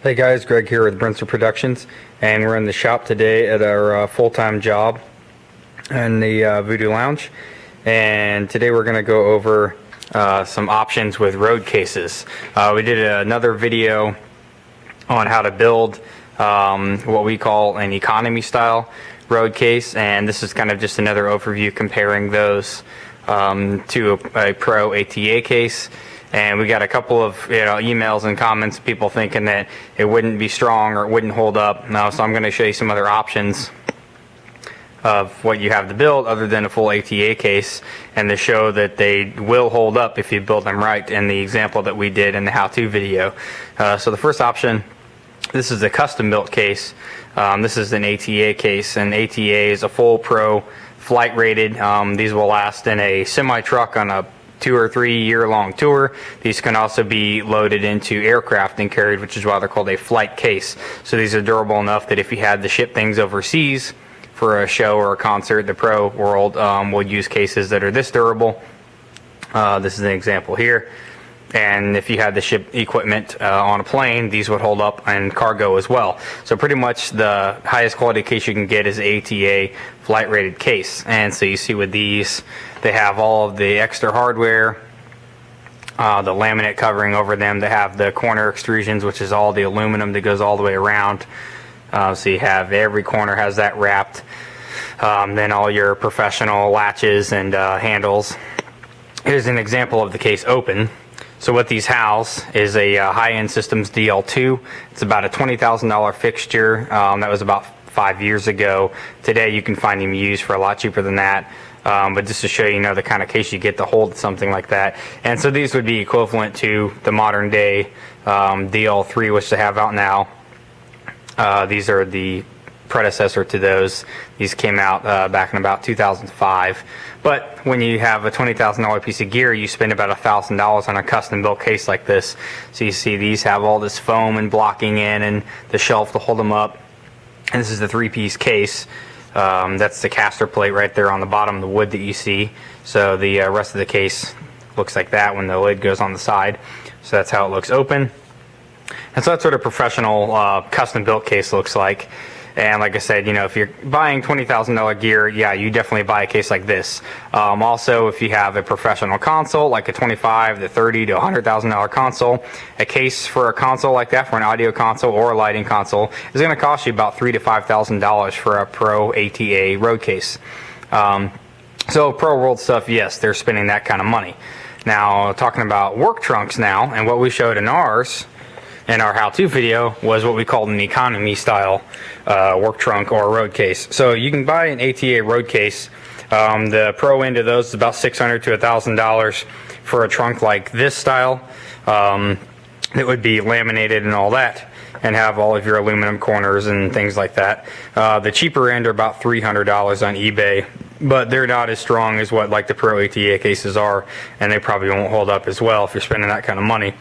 Hey guys, Greg here with Brinster Productions, and we're in the shop today at our full-time job in the Voodoo Lounge. And today we're going to go over some options with road cases. We did another video on how to build what we call an economy style road case, and this is kind of just another overview comparing those to a Pro ATA case. And we got a couple of emails and comments, people thinking that it wouldn't be strong or it wouldn't hold up. Now, so I'm going to show you some other options of what you have to build other than a full ATA case, and to show that they will hold up if you build them right in the example that we did in the how-to video. So the first option, this is a custom built case. This is an ATA case, and ATA is a full Pro flight rated. These will last in a semi-truck on a 2 or 3 year long tour. These can also be loaded into aircraft and carried, which is why they're called a flight case. So these are durable enough that if you had to ship things overseas for a show or a concert, the Pro world would use cases that are this durable. This is an example here. And if you had to ship equipment on a plane, these would hold up in cargo as well. So pretty much the highest quality case you can get is ATA flight rated case. And so you see with these, they have all of the extra hardware, the laminate covering over them. They have the corner extrusions, which is all the aluminum that goes all the way around. So you have every corner has that wrapped. Then all your professional latches and handles. Here's an example of the case open. So what these house is a high-end Systems DL2. It's about a $20,000 fixture. That was about 5 years ago. Today you can find them used for a lot cheaper than that. But just to show you, the kind of case you get to hold something like that. And so these would be equivalent to the modern day DL3, which they have out now. These are the predecessor to those. These came out back in about 2005. But when you have a $20,000 piece of gear, you spend about $1,000 on a custom built case like this. So you see these have all this foam and blocking in and the shelf to hold them up. And this is the 3-piece case. That's the caster plate right there on the bottom of the wood that you see. So the rest of the case looks like that when the lid goes on the side. So that's how it looks open. And so that's what a professional custom built case looks like. And like I said, if you're buying $20,000 gear, yeah, you definitely buy a case like this. Also, if you have a professional console, like a $25,000 to $30,000 to $100,000 console, a case for a console like that, for an audio console or a lighting console, is going to cost you about $3,000 to $5,000 for a Pro ATA road case. So Pro World stuff, yes, they're spending that kind of money. Now, talking about work trunks now, and what we showed in ours, in our how-to video, was what we called an economy style work trunk or road case. So you can buy an ATA road case. The Pro end of those is about $600 to $1,000 for a trunk like this style. It would be laminated and all that, and have all of your aluminum corners and things like that. The cheaper end are about $300 on eBay, but they're not as strong as what like the Pro ATA cases are, and they probably won't hold up as well if you're spending that kind of money.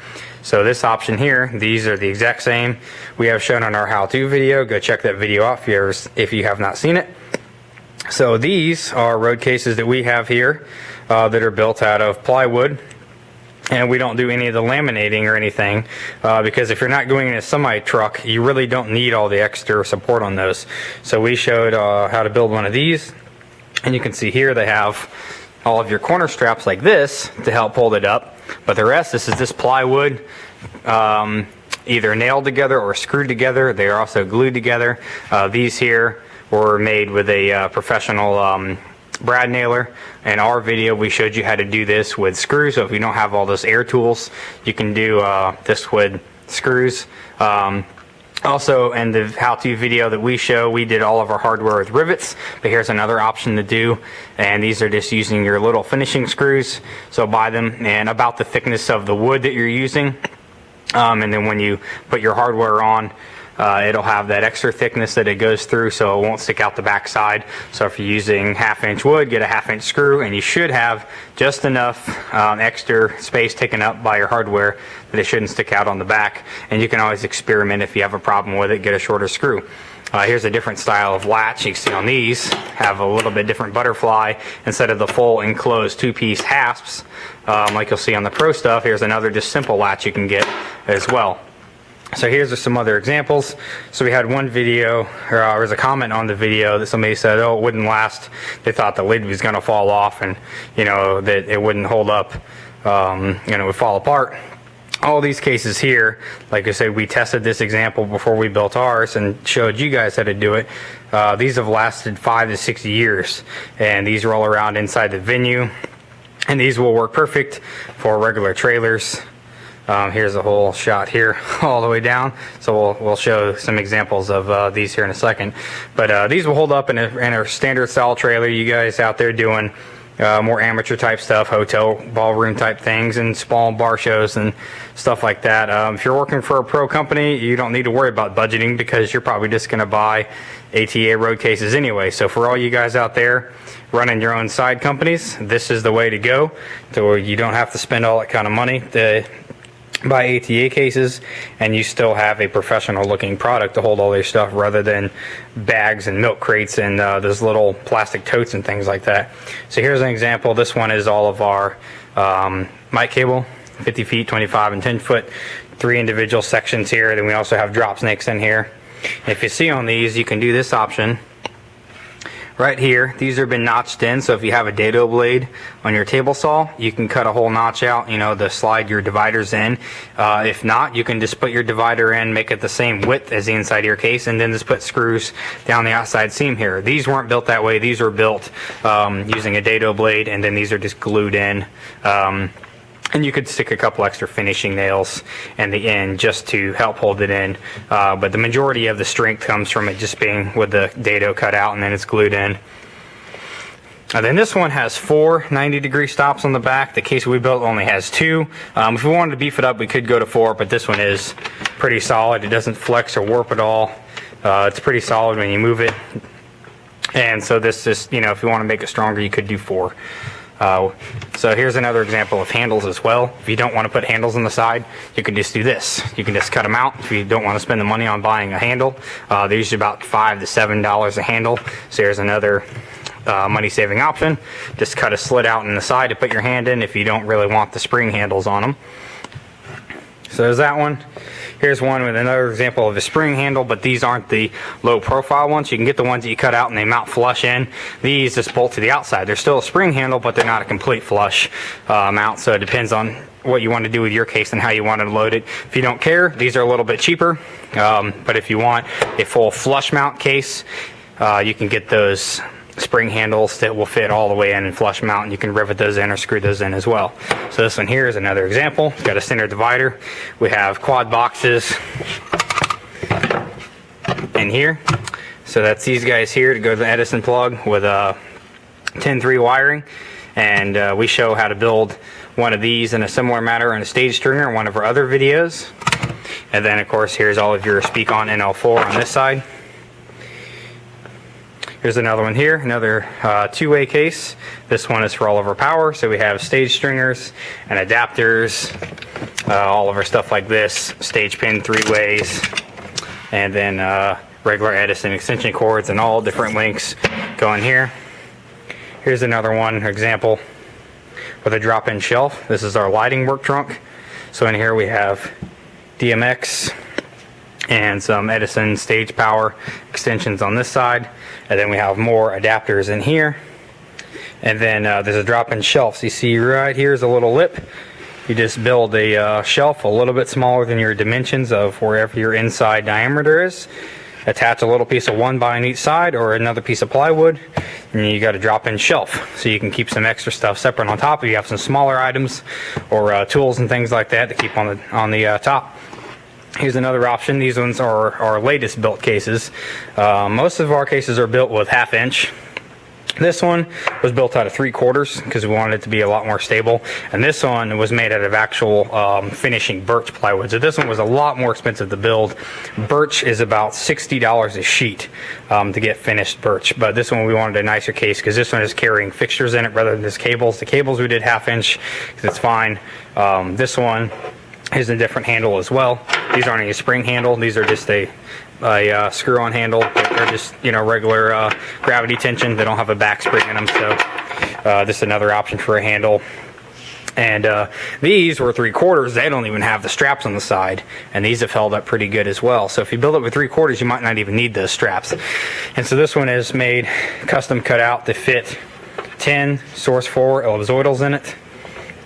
So this option here, these are the exact same we have shown on our how-to video. Go check that video out if you have not seen it. So these are road cases that we have here that are built out of plywood. And we don't do any of the laminating or anything because if you're not going in a semi-truck, you really don't need all the extra support on those. So we showed how to build one of these. And you can see here they have all of your corner straps like this to help hold it up. But the rest, this is this plywood, either nailed together or screwed together. They are also glued together. These here were made with a professional brad nailer. In our video we showed you how to do this with screws, so if you don't have all those air tools, you can do this with screws. Also, in the how-to video that we show, we did all of our hardware with rivets, but here's another option to do, and these are just using your little finishing screws. So buy them and about the thickness of the wood that you're using, and then when you put your hardware on, it'll have that extra thickness that it goes through, so it won't stick out the back side. So if you're using 1/2-inch wood, get a 1/2-inch screw, and you should have just enough extra space taken up by your hardware that it shouldn't stick out on the back. And you can always experiment if you have a problem with it, get a shorter screw. Here's a different style of latch. You can see on these have a little bit different butterfly instead of the full enclosed 2-piece hasps like you'll see on the Pro stuff. Here's another just simple latch you can get as well. So here's some other examples. So we had one video, or there was a comment on the video that somebody said, oh, it wouldn't last. They thought the lid was going to fall off and, you know, that it wouldn't hold up, and it would fall apart. All these cases here, like I said, we tested this example before we built ours and showed you guys how to do it. These have lasted 5 to 6 years, and these roll around inside the venue, and these will work perfect for regular trailers. Here's a whole shot here all the way down, so we'll show some examples of these here in a second. But these will hold up in a standard style trailer. You guys out there doing more amateur type stuff, hotel ballroom type things, and small bar shows and stuff like that. If you're working for a pro company, you don't need to worry about budgeting because you're probably just going to buy ATA road cases anyway. So for all you guys out there running your own side companies, this is the way to go, so you don't have to spend all that kind of money to buy ATA cases, and you still have a professional looking product to hold all your stuff rather than bags and milk crates and those little plastic totes and things like that. So here's an example. This one is all of our mic cable, 50 feet, 25 and 10 foot, 3 individual sections here. Then we also have drop snakes in here. If you see on these, you can do this option right here. These have been notched in, so if you have a dado blade on your table saw, you can cut a whole notch out, you know, to slide your dividers in. If not, you can just put your divider in, make it the same width as the inside of your case, and then just put screws down the outside seam here. These weren't built that way. These were built using a dado blade, and then these are just glued in. And you could stick a couple extra finishing nails in the end just to help hold it in. But the majority of the strength comes from it just being with the dado cut out and then it's glued in. And then this one has 4 90-degree stops on the back. The case we built only has 2. If we wanted to beef it up, we could go to 4, but this one is pretty solid. It doesn't flex or warp at all. It's pretty solid when you move it. And so this is, you know, if you want to make it stronger, you could do 4. So here's another example of handles as well. If you don't want to put handles on the side, you can just do this. You can just cut them out if you don't want to spend the money on buying a handle. They're usually about $5 to $7 a handle. So here's another money-saving option. Just cut a slit out in the side to put your hand in if you don't really want the spring handles on them. So there's that one. Here's one with another example of a spring handle, but these aren't the low profile ones. You can get the ones that you cut out and they mount flush in. These just bolt to the outside. They're still a spring handle, but they're not a complete flush mount, so it depends on what you want to do with your case and how you want to load it. If you don't care, these are a little bit cheaper, but if you want a full flush mount case, you can get those spring handles that will fit all the way in and flush mount, and you can rivet those in or screw those in as well. So this one here is another example. It's got a center divider. We have quad boxes in here. So that's these guys here to go to the Edison plug with 10-3 wiring, and we show how to build one of these in a similar manner in a stage stringer in one of our other videos. And then of course here's all of your Speakon NL4 on this side. Here's another one here, another two-way case. This one is for all of our power, so we have stage stringers and adapters, all of our stuff like this, stage pin 3 ways, and then regular Edison extension cords and all different lengths going here. Here's another one example with a drop-in shelf. This is our lighting work trunk. So in here we have DMX and some Edison stage power extensions on this side, and then we have more adapters in here. And then there's a drop-in shelf. So you see right here is a little lip. You just build a shelf a little bit smaller than your dimensions of wherever your inside diameter is. Attach a little piece of 1 by on each side or another piece of plywood, and you got a drop-in shelf, so you can keep some extra stuff separate on top if you have some smaller items or tools and things like that to keep on the top. Here's another option. These ones are our latest built cases. Most of our cases are built with 1/2 inch. This one was built out of 3/4 because we wanted it to be a lot more stable, and this one was made out of actual finishing birch plywood. So this one was a lot more expensive to build. Birch is about $60 a sheet to get finished birch, but this one we wanted a nicer case because this one is carrying fixtures in it rather than just cables. The cables we did 1/2 inch because it's fine. This one is a different handle as well. These aren't a spring handle. These are just a screw-on handle. They're just, you know, regular gravity tension. They don't have a back spring in them, so this is another option for a handle. And these were 3/4. They don't even have the straps on the side, and these have held up pretty good as well. So if you build it with 3/4, you might not even need those straps. And so this one is made custom cut out to fit 10 Source 4 ellipsoidals in it.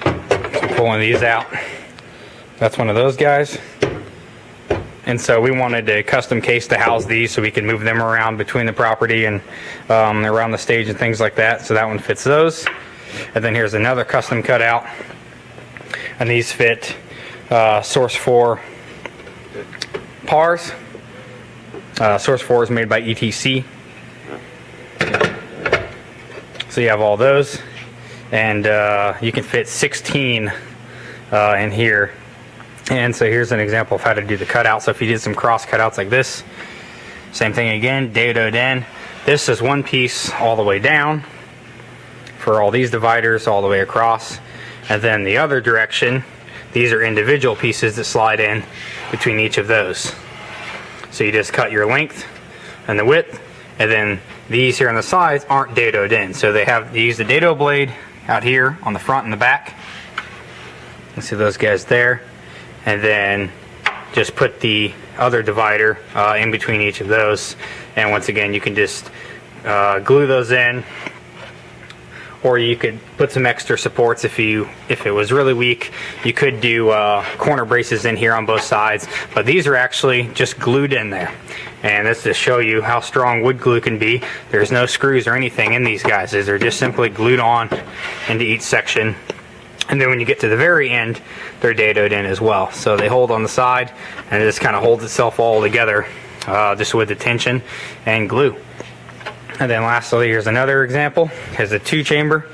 So pull one of these out. That's one of those guys. And so we wanted a custom case to house these so we can move them around between the property and around the stage and things like that. So that one fits those. And then here's another custom cutout, and these fit Source 4 PARs. Source 4 is made by ETC. So you have all those, and you can fit 16 in here. And so here's an example of how to do the cutout. So if you did some cross cutouts like this, same thing again, diodoed in. This is one piece all the way down for all these dividers all the way across, and then the other direction, these are individual pieces that slide in between each of those. So you just cut your length and the width, and then these here on the sides aren't diodoed in. So they use the dado blade out here on the front and the back. You see those guys there, and then just put the other divider in between each of those. And once again, you can just glue those in, or you could put some extra supports if it was really weak. You could do corner braces in here on both sides, but these are actually just glued in there. And this is to show you how strong wood glue can be. There's no screws or anything in these guys. They're just simply glued on into each section. And then when you get to the very end, they're dadoed in as well. So they hold on the side, and it just kind of holds itself all together just with the tension and glue. And then lastly, here's another example. Here's a 2-chamber.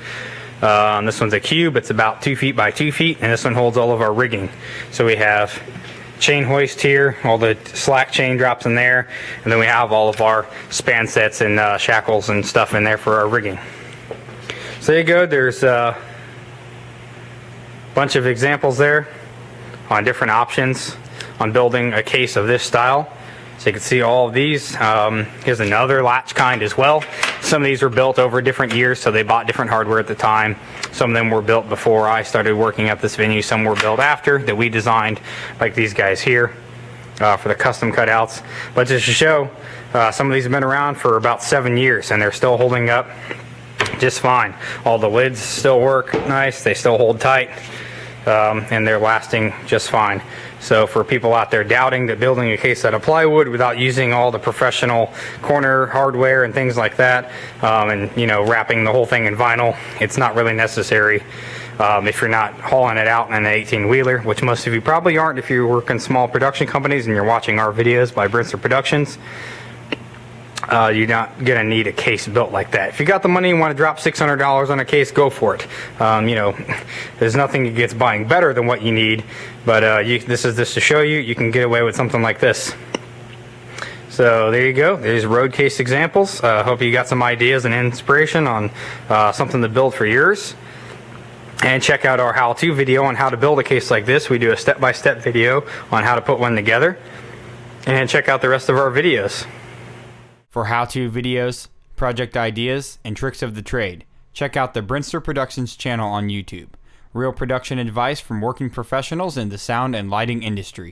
This one's a cube. It's about 2 feet by 2 feet, and this one holds all of our rigging. So we have chain hoist here, all the slack chain drops in there, and then we have all of our span sets and shackles and stuff in there for our rigging. So there you go. There's a bunch of examples there on different options on building a case of this style. So you can see all of these. Here's another latch kind as well. Some of these were built over different years, so they bought different hardware at the time. Some of them were built before I started working at this venue. Some were built after that we designed, like these guys here for the custom cutouts. But just to show, some of these have been around for about 7 years, and they're still holding up just fine. All the lids still work nice. They still hold tight, and they're lasting just fine. So for people out there doubting that building a case out of plywood without using all the professional corner hardware and things like that, and wrapping the whole thing in vinyl, it's not really necessary if you're not hauling it out in an 18-wheeler, which most of you probably aren't if you work in small production companies and you're watching our videos by Brinster Productions. You're not going to need a case built like that. If you got the money and want to drop $600 on a case, go for it. There's nothing against buying better than what you need, but this is just to show you can get away with something like this. So there you go. There's road case examples. Hope you got some ideas and inspiration on something to build for yours. And check out our how-to video on how to build a case like this. We do a step-by-step video on how to put one together. And check out the rest of our videos. For how-to videos, project ideas, and tricks of the trade, check out the Brinster Productions channel on YouTube. Real production advice from working professionals in the sound and lighting industry.